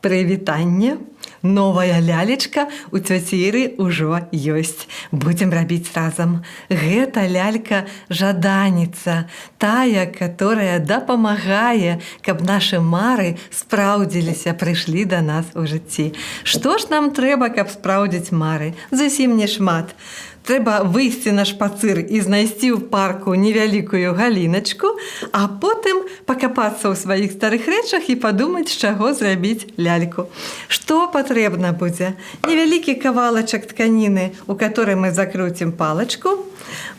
Прывітанне! Новая лялечка у цёці Іры ўжо ёсць. Будзем рабіць разам. Гэта лялька жаданіца, тая, которая дапамагае, каб нашы мары спраўдзіліся, прыйшлі да нас у жыцці. Што ж нам трэба, каб спраўдзіць мары? Зусім не шмат. Трэба выйсці на шпацыр і знайсці ў парку невялікую галіначку, а потым пакапацца ў сваіх старых рэчах і падумаць, з чаго зрабіць ляльку. Што патрэбна будзе? Невялікі кавалачак тканіны, у которой мы закруцім палачку,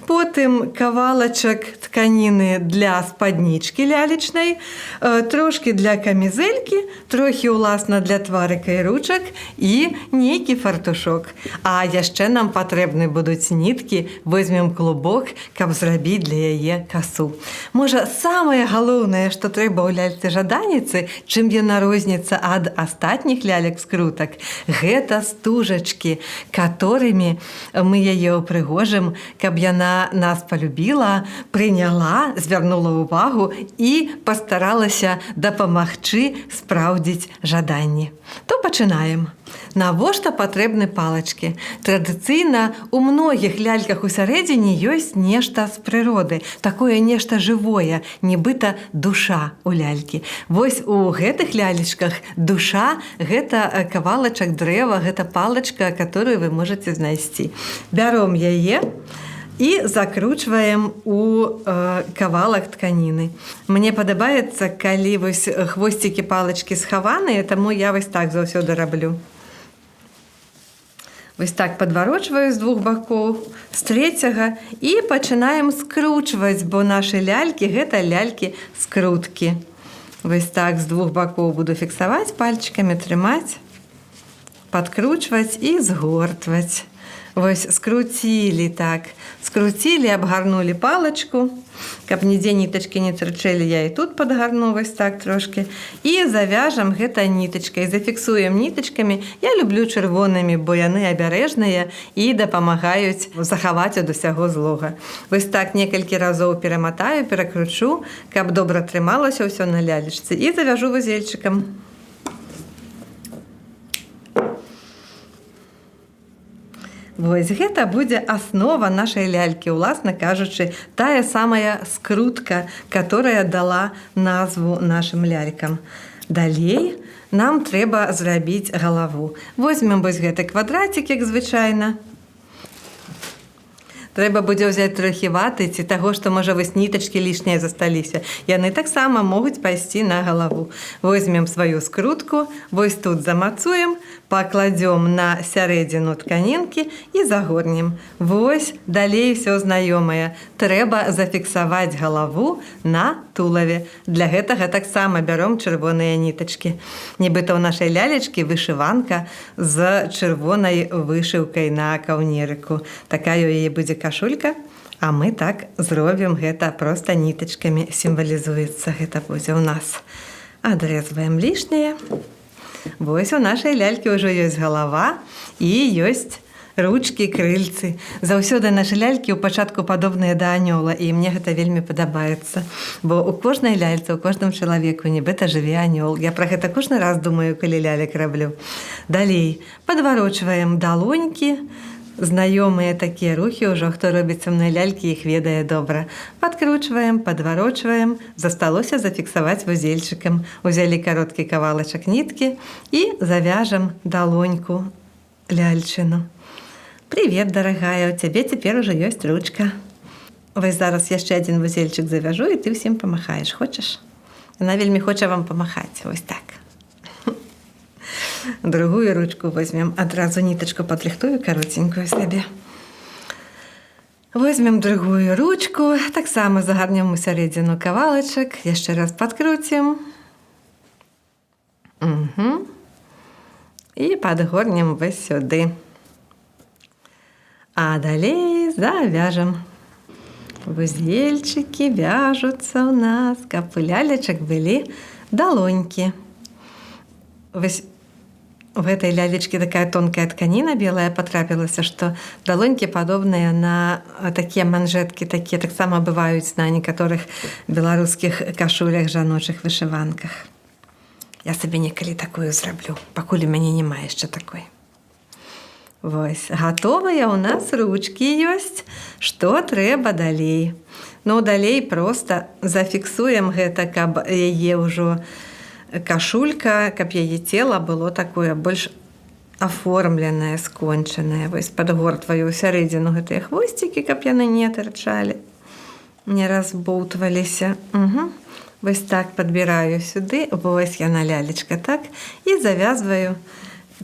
потым кавалачак тканіны для спаднічкі лялечнай, трошкі для камізэлькі, трохі уласна для тварыка і ручак і нейкі фартушок. А яшчэ нам патрэбны будуць ніткі, возьмем клубок, каб зрабіць для яе касу. Можа, самае галоўнае, што трэба ў ляльцы жаданіцы, чым яна розніцца ад астатніх лялек-скрутак, гэта стужачкі, которымі мы яе ўпрыгожым, каб яна нас полюбіла, прыняла, звярнула ўвагу і пастаралася дапамагчы спраўдзіць жаданні. То пачынаем. Навошта патрэбны палачкі? Традыцыйна у многіх ляльках усярэдзіне ёсць нешта з прыроды, такое нешта жывое, нібыта душа у лялькі. Вось у гэтых лялечках душа – гэта кавалачак дрэва, гэта палачка, которую вы можаце знайсці. Бяром яе і закручваем у кавалак тканіны. Мне падабаецца, калі вось хвосцікі палачкі схаваныя, таму я вось так заўсёды раблю. Вось так падварочваю з двух бакоў, з трэцяга і пачынаем скручваць, бо нашы лялькі – гэта лялькі-скруткі. Вось так з двух бакоў буду фіксаваць пальчыкамі, трымаць, падкручваць і згортваць. Вось скруцілі так, скруцілі, абгарнулі палачку, каб нідзе нітачкі не тырчэлі, я і тут падгарну вось так трошкі. І завяжам гэта нітачкай, зафіксуем нітачкамі. Я люблю чырвонымі, бо яны абярэжныя і дапамагаюць захаваць ад усяго злога. Вось так некалькі разоў пераматаю, перакручу, каб добра трымалася ўсё на лялечцы і завяжу вузельчыкам. Вось гэта будзе аснова нашай лялькі, уласна кажучы, тая самая скрутка, которая дала назву нашым лялькам. Далей нам трэба зрабіць галаву. Возьмем вось гэты квадратик, як звычайна. Трэба будзе ўзяць трохі ваты ці таго, што, можа, вось нітачкі лішнія засталіся. Яны таксама могуць пайсці на галаву. Возьмем сваю скрутку, вось тут замацуем, пакладзём на сярэдзіну тканінкі і загорнем. Вось далей усё знаёмае. Трэба зафіксаваць галаву на тулаве. Для гэтага таксама бяром чырвоныя нітачкі. Нібыта ў нашай лялечкі вышыванка з чырвонай вышыўкай на каўнерыку. Такая ў яе будзе кашулька, а мы так зробім гэта проста нітачкамі, сімвалізуецца гэта будзе ў нас. Адрэзваем лішняе. Вось у нашай лялькі ўжо ёсць галава і ёсць ручкі, крыльцы. Заўсёды нашы лялькі ў пачатку падобныя да анёла, і мне гэта вельмі падабаецца. Бо у кожнай ляльцы, у кожным чалавеку нібыта жыве анёл. Я пра гэта кожны раз думаю, калі лялек раблю. Далей падварочваем далонькі. Знаёмыя такія рухі ўжо, хто робіць са мной лялькі, іх ведае добра. Падкручваем, падварочваем, засталося зафіксаваць вузельчыкам. Узялі кароткі кавалачак ніткі і завяжам далоньку ляльчыну. Привет, дарагая, у цябе цяпер ужо ёсць ручка. Вось зараз яшчэ адзін вузельчык завяжу, і ты ўсім памахаеш. Хочаш? Яна вельмі хоча вам памахаць. Вось так. Другую ручку возьмем, адразу нітачку падрыхтую каротенькую сабе. Возьмем другую ручку, таксама загарнем у сярэдзіну кавалачак, яшчэ раз падкруцім. І падгорнем вось сюды. А далей завяжем. Вузельчыкі вяжуцца ў нас, каб у лялечак былі далонькі. Вось у гэтай лялечкі такая тонкая тканіна белая патрапілася, што далонькі падобныя на такія манжэткі, такія таксама бываюць на некаторых беларускіх кашулях, жаночых вышыванках. Я сабе некалі такую зраблю, пакуль у мяне няма яшчэ такой. Вось, гатовыя ў нас ручкі ёсць. Што трэба далей? Ну, далей проста зафіксуем гэта, каб яе ўжо кашулька, каб яе цела было такое больш аформленае, скончанае. Вось падгортваю ў сярэдзіну гэтыя хвосцікі, каб яны не тырчалі, не разбоўтваліся. Вось так падбіраю сюды. Вось яна, лялечка, так. І завязваю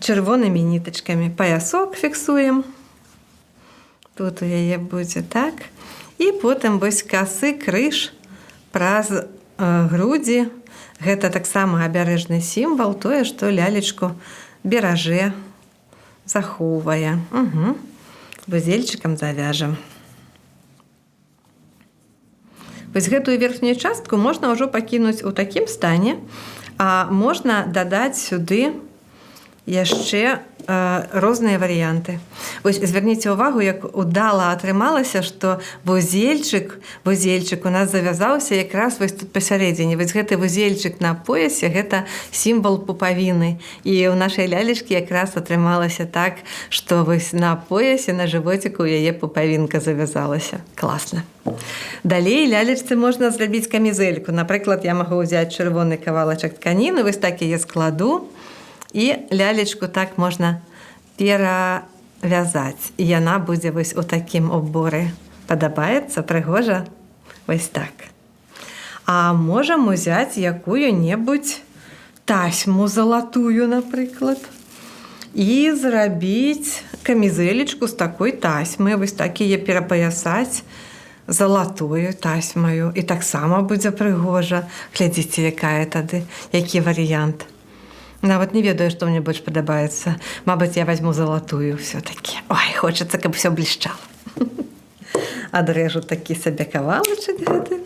чырвонымі нітачкамі. Паясок фіксуем. Тут у яе будзе так. І потым вось касы крыж праз грудзі. Гэта таксама абярэжны сімвал, тое, што лялечку беражэ, захоўвае. Вузельчыкам завяжам. Вось гэтую верхнюю частку можна ўжо пакінуць у такім стане, а можна дадаць сюды яшчэ розныя варыянты. Вось звярніце ўвагу, як удала атрымалася, што вузельчык у нас завязаўся якраз вось тут пасярэдзіне. Вось гэты вузельчык на поясе, гэта сімвал пупавіны. І ў нашай лялечкі якраз атрымалася так, што вось на поясе, на жывоціку у яе пупавінка завязалася. Класна. Далей лялечцы можна зрабіць камізэльку. Напрыклад, я магу ўзяць чырвоны кавалачак тканіны, вось так яе складу, і лялечку так можна перавязаць. І яна будзе вось у такім уборы. Падабаецца? Прыгожа? Вось так. А можам узяць якую-небудзь тасьму залатую, напрыклад, і зрабіць камізэлечку з такой тасьмы. Вось так яе перапаясаць залатою тасьмаю. І таксама будзе прыгожа. Глядзіце, якая тады, які варыянт. Нават не ведаю, што мне больш падабаецца. Мабыць, я возьму залатую все-таки. Ой, хочацца, каб все блішчала. Адрэжу такі сабе кавалачак гэты.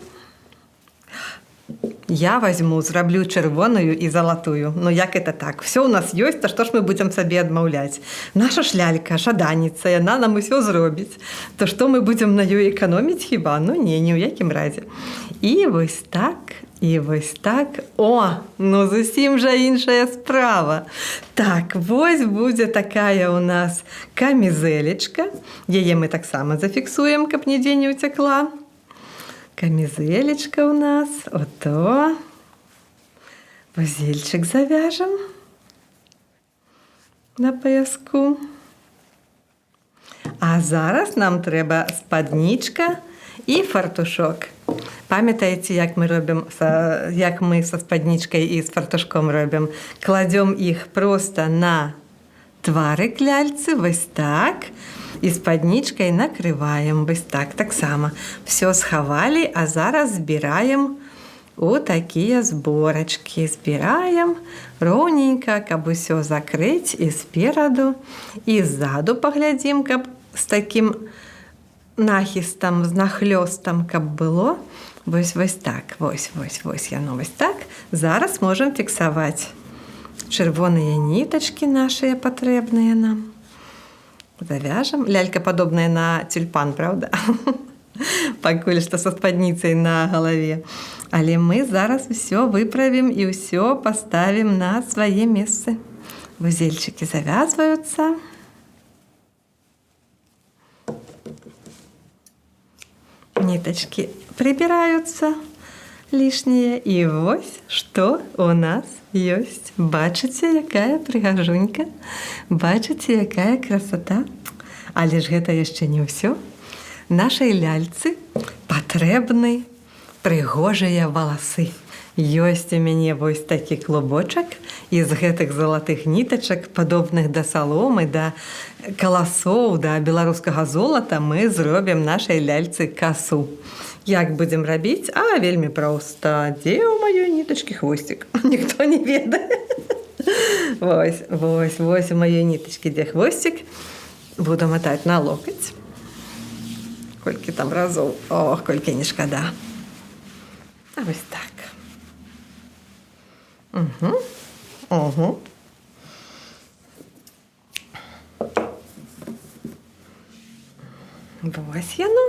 Я возьму, зраблю чырвоную і залатую. Ну, як это так? Все у нас ёсць, то што ж мы будзем сабе адмаўляць? Наша ж лялька, жаданіца, яна нам усё зробіць. То што мы будзем на ёй эканоміць хіба? Ну, не, ні ў якім разе. І вось так. І вось так. О, ну зусім жа іншая справа. Так, вось будзе такая у нас камізэлечка. Яе мы таксама зафіксуем, каб нідзе не ўцякла. Камізэлечка у нас. Ото. Вузельчик завяжем на паяску. А зараз нам трэба спаднічка і фартушок. Памятаеце, як мы са спаднічкай і з фартушком робім? Кладзём іх проста на тварык ляльцы, вось так, і спаднічкай накрываем, вось так, таксама. Всё схавалі, а зараз збіраем у такія зборачкі. Збіраем роўненька, каб усё закрыць і спераду, і ззаду паглядзім, каб з такім нахістам, з нахлёстам, каб было. Вось так, вось яно вось так. Зараз можам фіксаваць чырвоныя нітачкі нашыя патрэбныя нам. Завяжам. Лялька падобная на тюльпан, правда? Пакуль што са спадніцай на галаве. Але мы зараз усё выправім і ўсё паставім на свае месцы. Вузельчыкі завязваюцца. Нітачкі прибіраюцца лішнія. І вось, што у нас ёсць. Бачыце, якая прыгажунька? Бачыце, якая красота? Але ж гэта яшчэ не ўсё. Нашай ляльцы патрэбны прыгожыя валасы. Ёсць у мяне вось такі клубочак з гэтых залатых нітачак, падобных да саломы, да каласоў, да беларускага золата, мы зробім нашай ляльцы касу. Як будзем рабіць? А, вельмі проста. Дзе ў маёй нітачкі хвосцік? Ніхто не ведае. Вось у маёй нітачкі, дзе хвосцік. Буду матаць на локаць. Колькі там разоў. Ох, колькі не шкада. А вось так. Вось яно.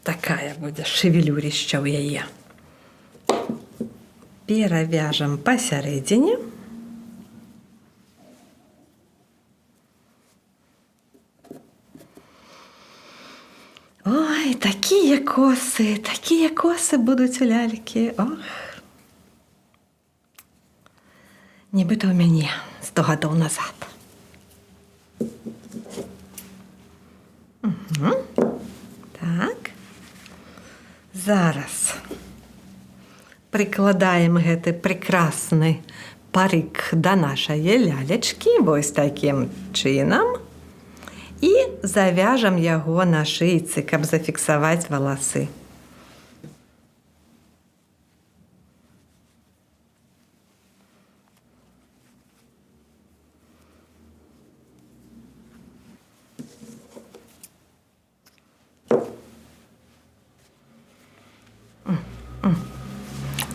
Такая будзе шевелюрішча ў яе. Перавяжам пасярэдзіне. Ой, такія косы будуць у лялькі. Ох. Нібыта ў мяне 100 гадоў назад. Так. Зараз прыкладаем гэты прекрасны парык да нашае лялечкі вось такім чынам і завяжам яго на шыйцы, каб зафіксаваць валасы.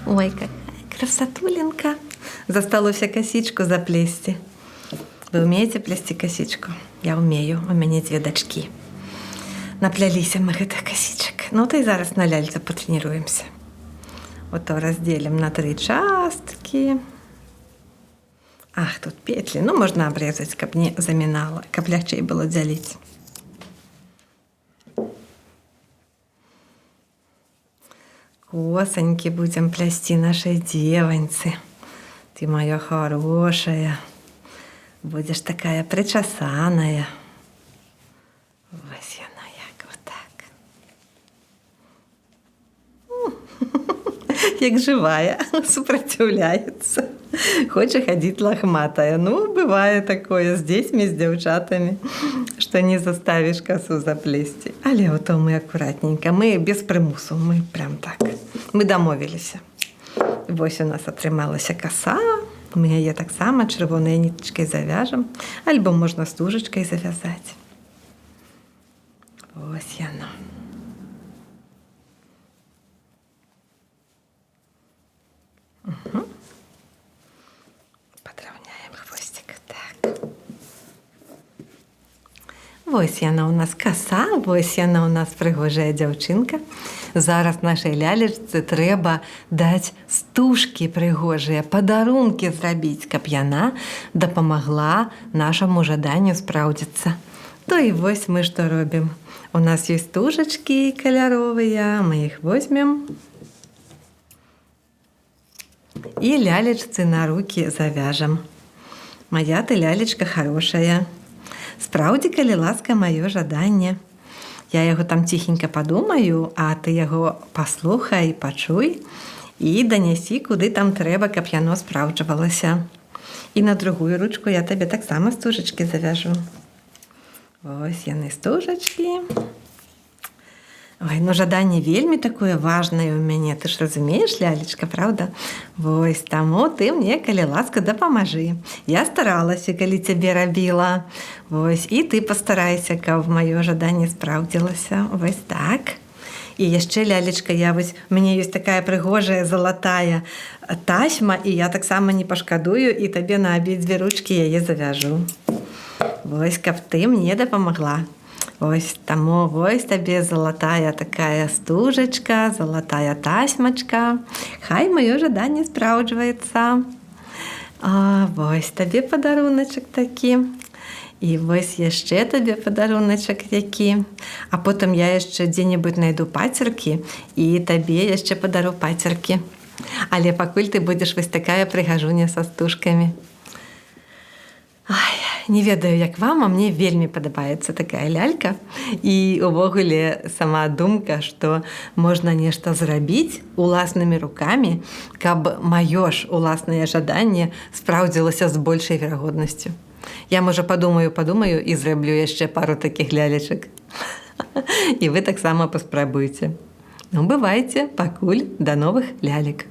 Ой, какая красотуленька. Засталося косичку заплести. Вы умеете плести косичку? Я умею. У меня 2 дочки. Напляліся мы гэтых косичек. Ну, то и зараз на ляльце потренируемся. Вот то разделим на 3 частки. Ах, тут петли. Ну, можно обрезать, каб не заминало, каб легче было делить. Косоньки будем плести нашей девоньце. Ты моя хорошая. Будешь такая причесаная. Вось яна як вот так. Як живая, сопротивляется. Хочет ходить лохматая. Ну, бывает такое с детьми, с девчатами, что не заставишь косу заплести. Але вот мы аккуратненько, мы без примусу, мы прям так. Мы домовились. Вось у нас атрымалася коса. Мы яе таксама чырвонай нітачкай завяжам, альбо можна стужачкай завязаць. Вось яно. Падраўняем хвосцік. Так. Вось яна у нас коса, вось яна у нас прыгожая дзяўчынка. Зараз нашай лялечцы трэба даць стужкі прыгожыя, падарункі зрабіць, каб яна дапамагла нашаму жаданню спраўдзіцца. То і вось мы што робім. У нас ёсць стужачкі каляровыя, мы іх возьмем і лялечцы на рукі завяжам. Моя ты лялечка хорошая. Спраўдзі, калі ласка, маё жаданне. Я яго там ціхенька падумаю, а ты яго паслухай, пачуй і данясі, куды там трэба, каб яно спраўджвалася. І на другую ручку я табе таксама стужачкі завяжу. Вось яны стужачкі. Ой, ну жаданне вельмі такое важнае ў мяне. Ты ж разумееш, лялечка, правда? Вось, таму ты мне, калі ласка, дапамажы. Я старалася, калі цябе рабіла. Вось, і ты пастарайся, каб маё жаданне спраўдзілася. Вось так. І яшчэ, лялечка, у мяне ёсць такая прыгожая залатая тасьма, і я таксама не пашкадую, і табе на абедзве ручкі яе завяжу. Вось, каб ты мне дапамагла. Ось таму вось табе залатая такая стужачка, залатая тасьмачка. Хай маё жаданне спраўджваецца. Вось табе падаруначак такі. І вось яшчэ табе падаруначак які. А потым я яшчэ дзе-небудзь найду пацеркі і табе яшчэ падару пацеркі. Але пакуль ты будзеш вось такая прыгажуня са стужкамі. Ай, не ведаю, як вам, а мне вельмі падабаецца такая лялька. І увогуле сама думка, што можна нешта зрабіць уласнымі рукамі, каб маё ж уласнае жаданне спраўдзілася з большай верагоднасцю. Я, можа, падумаю і зраблю яшчэ пару такіх лялечак. І вы таксама паспрабуйце. Ну, бывайце, пакуль, да новых лялек.